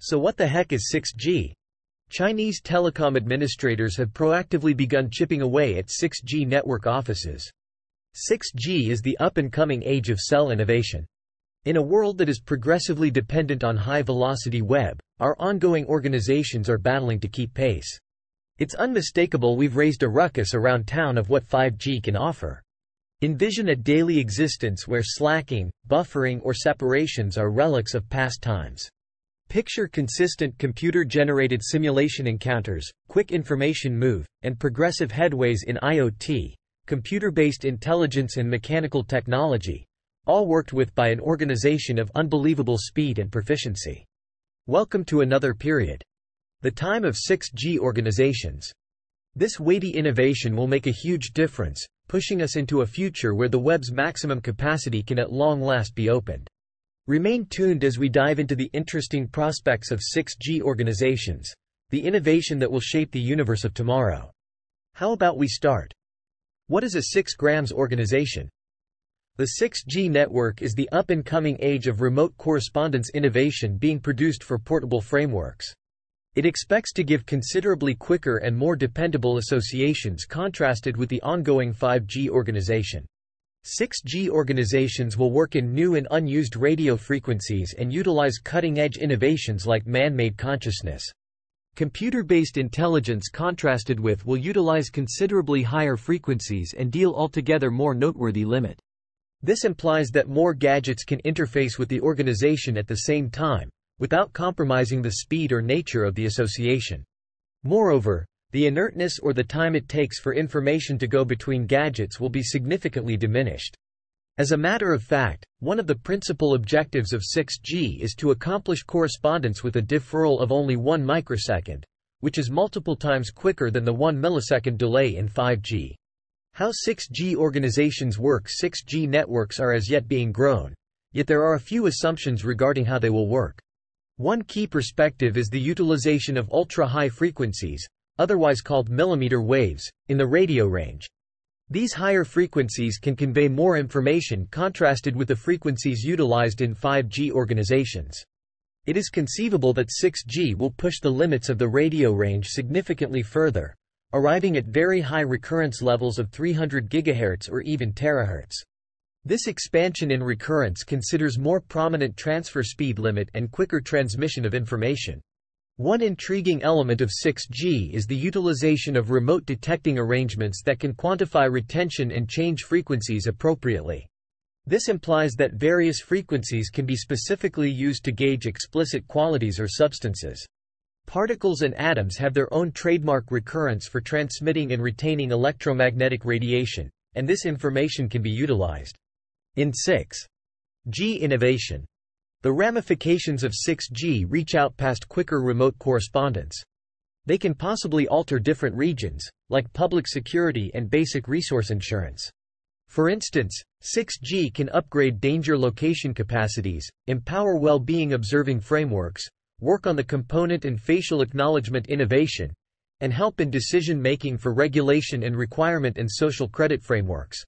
So what the heck is 6G? Chinese telecom administrators have proactively begun chipping away at 6G network offices. 6G is the up-and-coming age of cell innovation. In a world that is progressively dependent on high-velocity web, our ongoing organizations are battling to keep pace. It's unmistakable we've raised a ruckus around town of what 5G can offer. Envision a daily existence where slacking, buffering, or separations are relics of past times. Picture consistent computer-generated simulation encounters, quick information move, and progressive headways in IoT, computer-based intelligence and mechanical technology, all worked with by an organization of unbelievable speed and proficiency. Welcome to another period. The time of 6G organizations. This weighty innovation will make a huge difference, pushing us into a future where the web's maximum capacity can at long last be opened. Remain tuned as we dive into the interesting prospects of 6G organizations, the innovation that will shape the universe of tomorrow. How about we start? What is a 6 grams organization? The 6G network is the up-and-coming age of remote correspondence innovation being produced for portable frameworks. It expects to give considerably quicker and more dependable associations contrasted with the ongoing 5G organization. 6G organizations will work in new and unused radio frequencies and utilize cutting-edge innovations like man-made consciousness. Computer-based intelligence contrasted with will utilize considerably higher frequencies and deal altogether more noteworthy limit. This implies that more gadgets can interface with the organization at the same time, without compromising the speed or nature of the association. Moreover, the inertness or the time it takes for information to go between gadgets will be significantly diminished. As a matter of fact, one of the principal objectives of 6G is to accomplish correspondence with a deferral of only 1 microsecond, which is multiple times quicker than the 1 millisecond delay in 5G. How 6G organizations work. 6G networks are as yet being grown, yet there are a few assumptions regarding how they will work. One key perspective is the utilization of ultra-high frequencies, otherwise called millimeter waves, in the radio range. These higher frequencies can convey more information contrasted with the frequencies utilized in 5G organizations. It is conceivable that 6G will push the limits of the radio range significantly further, arriving at very high recurrence levels of 300 GHz or even terahertz. This expansion in recurrence considers more prominent transfer speed limit and quicker transmission of information. One intriguing element of 6G is the utilization of remote detecting arrangements that can quantify retention and change frequencies appropriately. This implies that various frequencies can be specifically used to gauge explicit qualities or substances. Particles and atoms have their own trademark recurrence for transmitting and retaining electromagnetic radiation, and this information can be utilized in 6G innovation. The ramifications of 6G reach out past quicker remote correspondence. They can possibly alter different regions, like public security and basic resource insurance. For instance, 6G can upgrade danger location capacities, empower well-being observing frameworks, work on the component and facial acknowledgement innovation, and help in decision-making for regulation and requirement and social credit frameworks.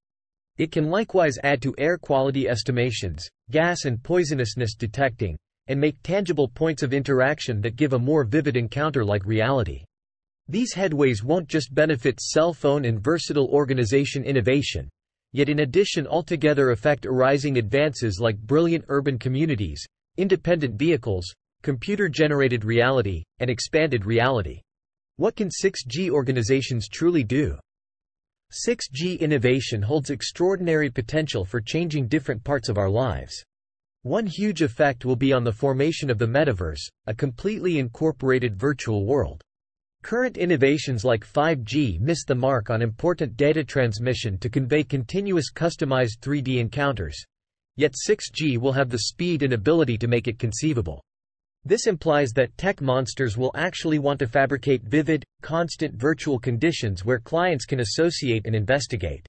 It can likewise add to air quality estimations, gas and poisonousness detecting, and make tangible points of interaction that give a more vivid encounter-like reality. These headways won't just benefit cell phone and versatile organization innovation, yet in addition altogether affect arising advances like brilliant urban communities, independent vehicles, computer-generated reality, and expanded reality. What can 6G organizations truly do? 6G innovation holds extraordinary potential for changing different parts of our lives. One huge effect will be on the formation of the metaverse, a completely incorporated virtual world. Current innovations like 5G miss the mark on important data transmission to convey continuous customized 3D encounters, yet 6G will have the speed and ability to make it conceivable. This implies that tech monsters will actually want to fabricate vivid, constant virtual conditions where clients can associate and investigate.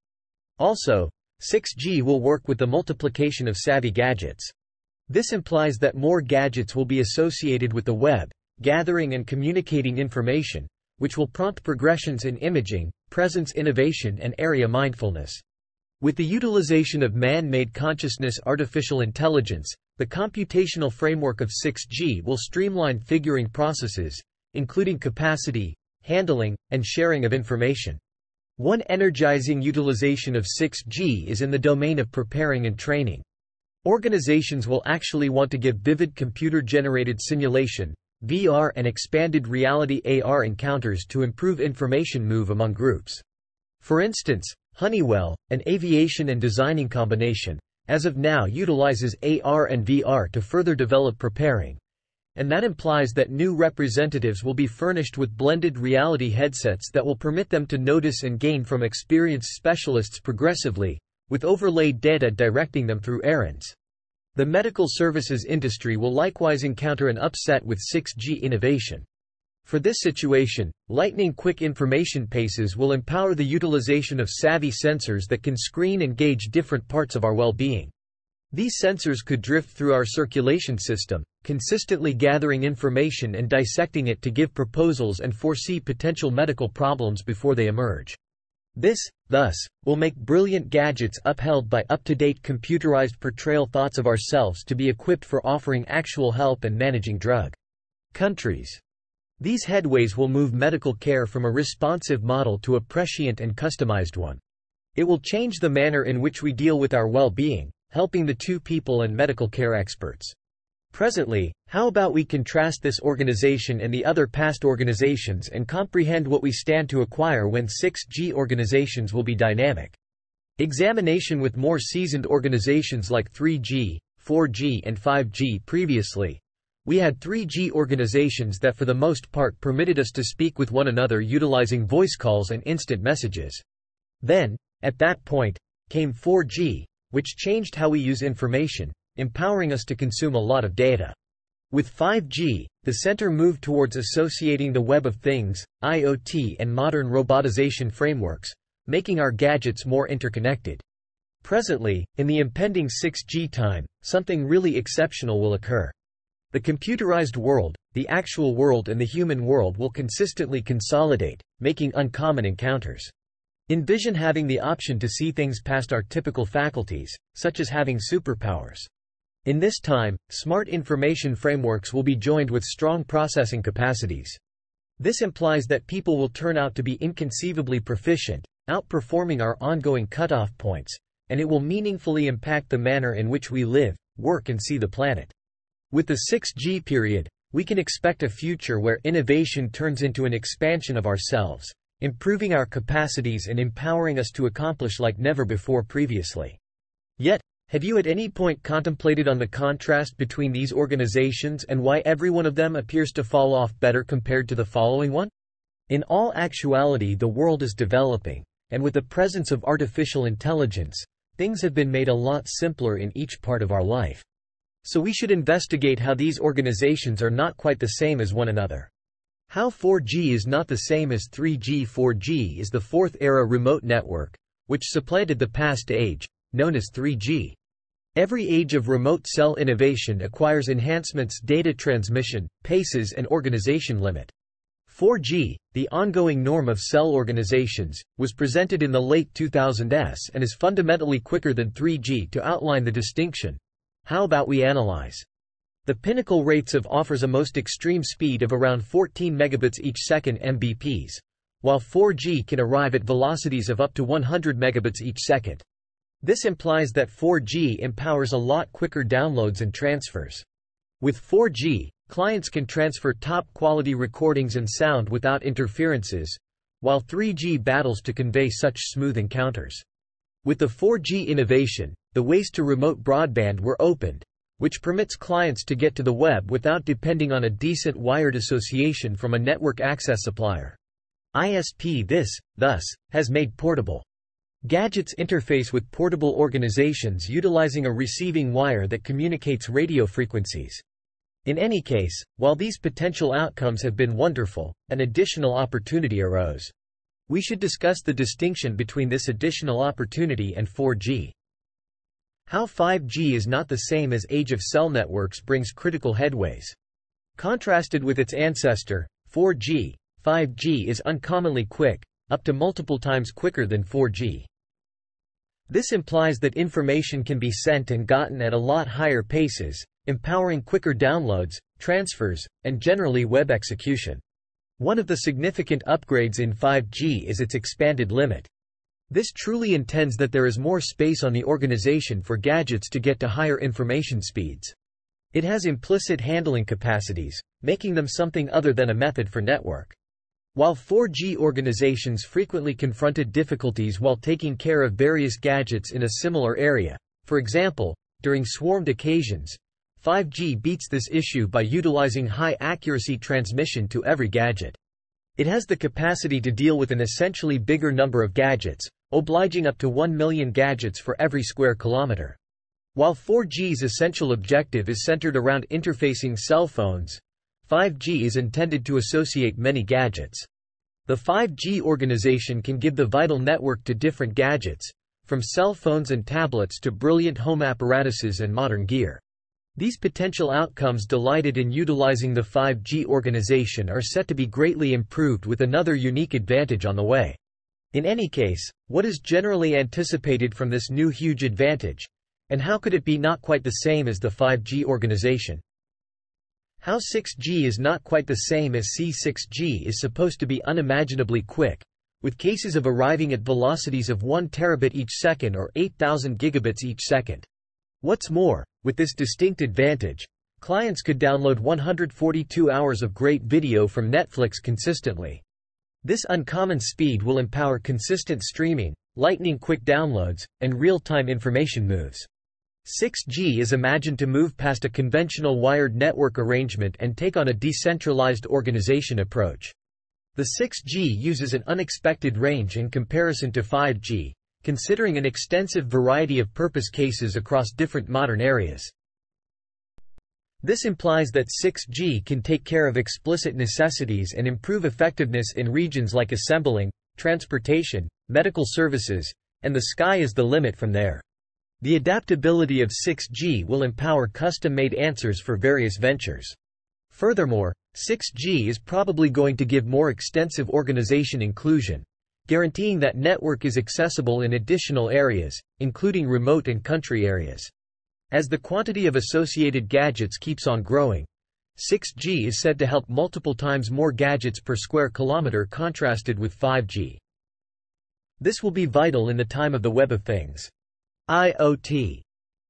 Also, 6G will work with the multiplication of savvy gadgets. This implies that more gadgets will be associated with the web, gathering and communicating information, which will prompt progressions in imaging, presence innovation and area mindfulness. With the utilization of man-made consciousness artificial intelligence, The computational framework of 6G will streamline figuring processes, including capacity, handling, and sharing of information. One energizing utilization of 6G is in the domain of preparing and training. Organizations will actually want to give vivid computer-generated simulation, VR, and expanded reality AR encounters to improve information move among groups. For instance, Honeywell, an aviation and designing combination, as of now utilizes AR and VR to further develop preparing, and that implies that new representatives will be furnished with blended reality headsets that will permit them to notice and gain from experienced specialists progressively, with overlaid data directing them through errands. The medical services industry will likewise encounter an upset with 6G innovation. For this situation, lightning-quick information paces will empower the utilization of savvy sensors that can screen and gauge different parts of our well-being. These sensors could drift through our circulation system, consistently gathering information and dissecting it to give proposals and foresee potential medical problems before they emerge. This, thus, will make brilliant gadgets upheld by up-to-date computerized portrayal thoughts of ourselves to be equipped for offering actual help and managing drug countries. These headways will move medical care from a responsive model to a prescient and customized one. It will change the manner in which we deal with our well-being, helping the two people and medical care experts. Presently, how about we contrast this organization and the other past organizations and comprehend what we stand to acquire when 6G organizations will be dynamic. Examination with more seasoned organizations like 3G, 4G and 5G. Previously, we had 3G organizations that for the most part permitted us to speak with one another utilizing voice calls and instant messages. Then, at that point, came 4G, which changed how we use information, empowering us to consume a lot of data. With 5G, the center moved towards associating the Web of Things, IoT and modern robotization frameworks, making our gadgets more interconnected. Presently, in the impending 6G time, something really exceptional will occur. The computerized world, the actual world and the human world will consistently consolidate, making uncommon encounters. Envision having the option to see things past our typical faculties, such as having superpowers. In this time, smart information frameworks will be joined with strong processing capacities. This implies that people will turn out to be inconceivably proficient, outperforming our ongoing cutoff points, and it will meaningfully impact the manner in which we live, work and see the planet. With the 6G period, we can expect a future where innovation turns into an expansion of ourselves, improving our capacities and empowering us to accomplish like never before previously. Yet, have you at any point contemplated on the contrast between these organizations and why every one of them appears to fall off better compared to the following one? In all actuality, the world is developing, and with the presence of artificial intelligence, things have been made a lot simpler in each part of our life. So we should investigate how these organizations are not quite the same as one another. How 4G is not the same as 3G. 4G is the fourth-era remote network, which supplanted the past age, known as 3G. Every age of remote cell innovation acquires enhancements, data transmission, paces and organization limit. 4G, the ongoing norm of cell organizations, was presented in the late 2000s and is fundamentally quicker than 3G. To outline the distinction, how about we analyze? The pinnacle rates of offers a most extreme speed of around 14 megabits each second (Mbps), while 4G can arrive at velocities of up to 100 megabits each second. This implies that 4G empowers a lot quicker downloads and transfers. With 4G, clients can transfer top-quality recordings and sound without interferences, while 3G battles to convey such smooth encounters. With the 4G innovation, the ways to remote broadband were opened, which permits clients to get to the web without depending on a decent wired association from a network access supplier. ISP. This, thus, has made portable gadgets interface with portable organizations utilizing a receiving wire that communicates radio frequencies. In any case, while these potential outcomes have been wonderful, an additional opportunity arose. We should discuss the distinction between this additional opportunity and 4G. How 5G is not the same as age of cell networks brings critical headways. Contrasted with its ancestor, 4G, 5G is uncommonly quick, up to multiple times quicker than 4G. This implies that information can be sent and gotten at a lot higher paces, empowering quicker downloads, transfers, and generally web execution. One of the significant upgrades in 5G is its expanded limit. This truly intends that there is more space on the organization for gadgets to get to higher information speeds. It has implicit handling capacities, making them something other than a method for network. While 4G organizations frequently confronted difficulties while taking care of various gadgets in a similar area, for example, during swarmed occasions, 5G beats this issue by utilizing high-accuracy transmission to every gadget. It has the capacity to deal with an essentially bigger number of gadgets, obliging up to 1 million gadgets for every square kilometer. While 4G's essential objective is centered around interfacing cell phones, 5G is intended to associate many gadgets. The 5G organization can give the vital network to different gadgets, from cell phones and tablets to brilliant home apparatuses and modern gear. These potential outcomes delighted in utilizing the 5G organization are set to be greatly improved with another unique advantage on the way. In any case, what is generally anticipated from this new huge advantage? And how could it be not quite the same as the 5G organization? How 6G is not quite the same as C6G is supposed to be unimaginably quick, with cases of arriving at velocities of 1 terabit each second or 8,000 gigabits each second. What's more, with this distinct advantage, clients could download 142 hours of great video from Netflix consistently. This uncommon speed will empower consistent streaming, lightning-quick downloads, and real-time information moves. 6G is imagined to move past a conventional wired network arrangement and take on a decentralized organization approach. The 6G uses an unexpected range in comparison to 5G, considering an extensive variety of purpose cases across different modern areas. This implies that 6G can take care of explicit necessities and improve effectiveness in regions like assembling, transportation, medical services, and the sky is the limit from there. The adaptability of 6G will empower custom-made answers for various ventures. Furthermore, 6G is probably going to give more extensive organization inclusion, guaranteeing that network is accessible in additional areas, including remote and country areas. As the quantity of associated gadgets keeps on growing, 6G is said to help multiple times more gadgets per square kilometer contrasted with 5G. This will be vital in the time of the Web of Things. IoT.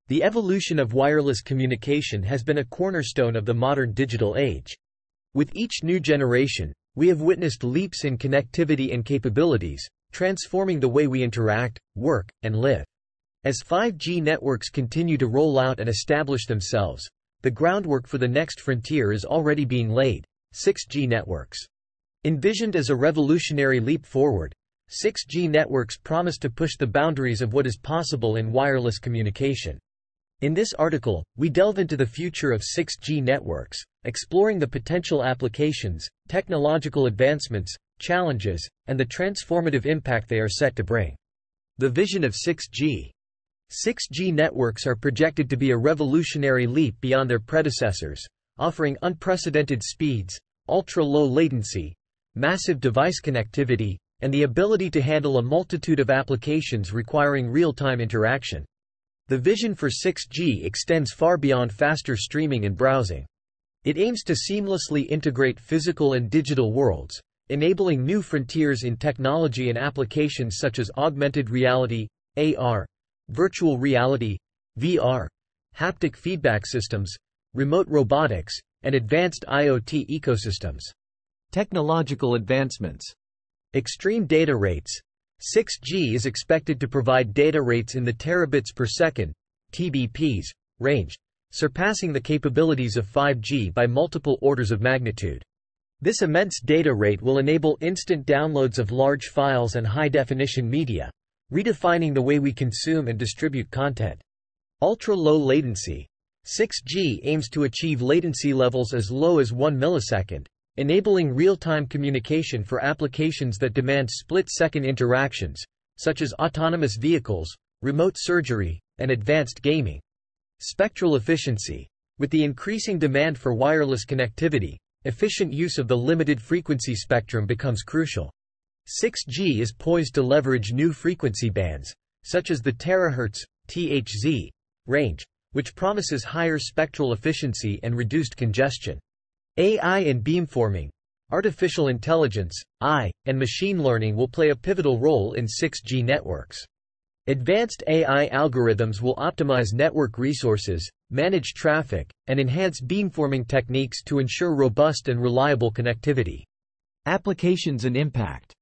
The evolution of wireless communication has been a cornerstone of the modern digital age. With each new generation, we have witnessed leaps in connectivity and capabilities, transforming the way we interact, work, and live. As 5G networks continue to roll out and establish themselves, the groundwork for the next frontier is already being laid: 6G networks. Envisioned as a revolutionary leap forward, 6G networks promise to push the boundaries of what is possible in wireless communication. In this article, we delve into the future of 6G networks, exploring the potential applications, technological advancements, challenges, and the transformative impact they are set to bring. The vision of 6G. 6G networks are projected to be a revolutionary leap beyond their predecessors, offering unprecedented speeds, ultra-low latency, massive device connectivity, and the ability to handle a multitude of applications requiring real-time interaction. The vision for 6G extends far beyond faster streaming and browsing. It aims to seamlessly integrate physical and digital worlds, enabling new frontiers in technology and applications such as augmented reality, AR, virtual reality, VR, haptic feedback systems, remote robotics, and advanced IoT ecosystems. Technological advancements. Extreme data rates. 6G is expected to provide data rates in the terabits per second (TBPs) range, surpassing the capabilities of 5G by multiple orders of magnitude. This immense data rate will enable instant downloads of large files and high-definition media, redefining the way we consume and distribute content. Ultra-low latency. 6G aims to achieve latency levels as low as 1 millisecond, enabling real-time communication for applications that demand split-second interactions, such as autonomous vehicles, remote surgery, and advanced gaming. Spectral efficiency. With the increasing demand for wireless connectivity, efficient use of the limited frequency spectrum becomes crucial. 6G is poised to leverage new frequency bands, such as the terahertz (THz) range, which promises higher spectral efficiency and reduced congestion. AI and beamforming, artificial intelligence, AI, and machine learning will play a pivotal role in 6G networks. Advanced AI algorithms will optimize network resources, manage traffic, and enhance beamforming techniques to ensure robust and reliable connectivity. Applications and impact.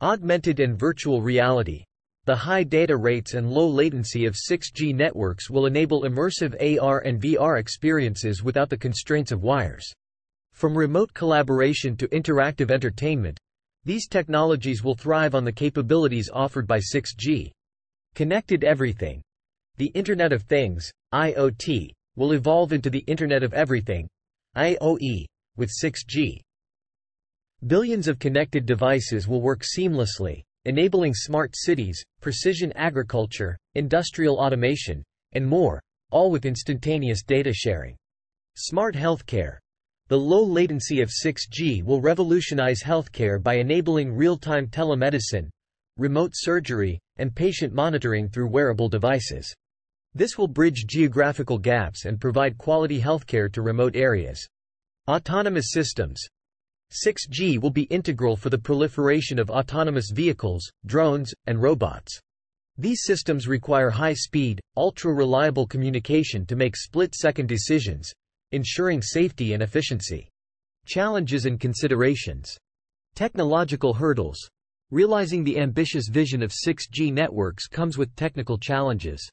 Augmented and virtual reality. The high data rates and low latency of 6G networks will enable immersive AR and VR experiences without the constraints of wires. From remote collaboration to interactive entertainment, these technologies will thrive on the capabilities offered by 6G. Connected everything. The Internet of Things, IoT, will evolve into the Internet of Everything, IoE, with 6G. Billions of connected devices will work seamlessly, enabling smart cities, precision agriculture, industrial automation, and more, all with instantaneous data sharing. Smart healthcare. The low latency of 6G will revolutionize healthcare by enabling real-time telemedicine, remote surgery, and patient monitoring through wearable devices. This will bridge geographical gaps and provide quality healthcare to remote areas. Autonomous systems. 6G will be integral for the proliferation of autonomous vehicles, drones, and robots. These systems require high-speed, ultra-reliable communication to make split-second decisions, ensuring safety and efficiency. Challenges and considerations. Technological hurdles. Realizing the ambitious vision of 6G networks comes with technical challenges.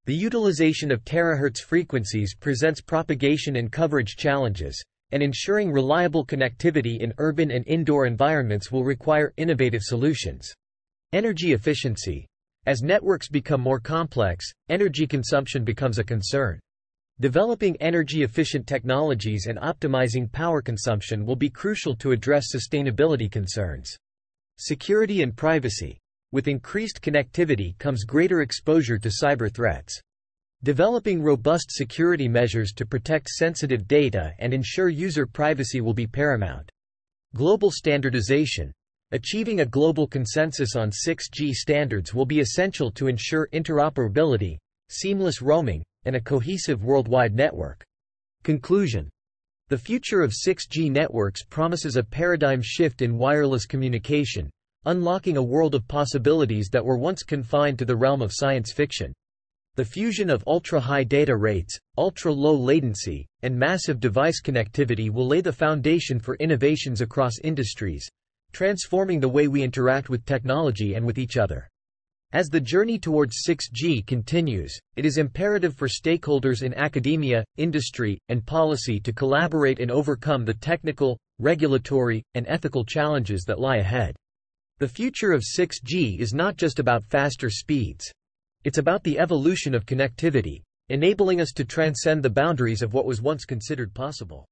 The utilization of terahertz frequencies presents propagation and coverage challenges, and ensuring reliable connectivity in urban and indoor environments will require innovative solutions. Energy efficiency. As networks become more complex, energy consumption becomes a concern. Developing energy-efficient technologies and optimizing power consumption will be crucial to address sustainability concerns. Security and privacy. With increased connectivity comes greater exposure to cyber threats. Developing robust security measures to protect sensitive data and ensure user privacy will be paramount. Global standardization. Achieving a global consensus on 6G standards will be essential to ensure interoperability, seamless roaming, and a cohesive worldwide network. Conclusion. The future of 6G networks promises a paradigm shift in wireless communication, unlocking a world of possibilities that were once confined to the realm of science fiction. The fusion of ultra-high data rates, ultra-low latency, and massive device connectivity will lay the foundation for innovations across industries, transforming the way we interact with technology and with each other. As the journey towards 6G continues, it is imperative for stakeholders in academia, industry, and policy to collaborate and overcome the technical, regulatory, and ethical challenges that lie ahead. The future of 6G is not just about faster speeds. It's about the evolution of connectivity, enabling us to transcend the boundaries of what was once considered possible.